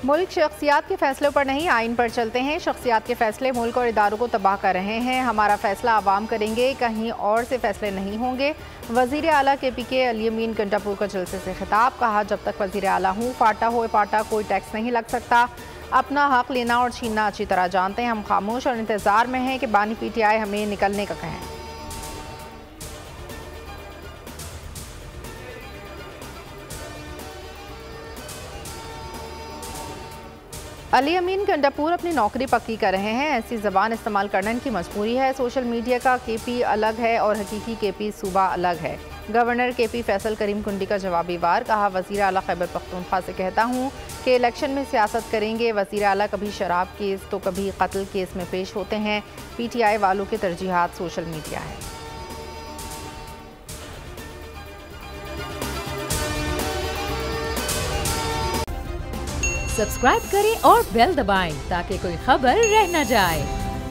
मुल्क शख्सियात के फैसलों पर नहीं, आइन पर चलते हैं। शख्सियात के फैसले मुल्क और इदारों को तबाह कर रहे हैं। हमारा फैसला आवाम करेंगे, कहीं और से फैसले नहीं होंगे। वज़ीर आला KPK अली अमीन गंडापुर का जलसे से खिताब। कहा, जब तक वज़ीर आला हूँ, फाटा हो पाटा कोई टैक्स नहीं लग सकता। अपना हक लेना और छीनना अच्छी तरह जानते हैं। हम खामोश और इंतज़ार में हैं कि बानी PTI हमें निकलने का कहें। अली अमीन गंडापुर अपनी नौकरी पक्की कर रहे हैं। ऐसी ज़बान इस्तेमाल करना इनकी मजबूरी है। सोशल मीडिया का KP अलग है और हकीकी KP सूबा अलग है। गवर्नर KP फैसल करीम कुंडी का जवाबी वार। कहा, वज़ीर आला खैबर पख्तूनख्वा से कहता हूँ कि इलेक्शन में सियासत करेंगे। वज़ीर आला कभी शराब केस तो कभी कत्ल केस में पेश होते हैं। PTI वालों की तरजीहात सोशल मीडिया है। सब्सक्राइब करें और बेल दबाएं ताकि कोई खबर रह न जाए।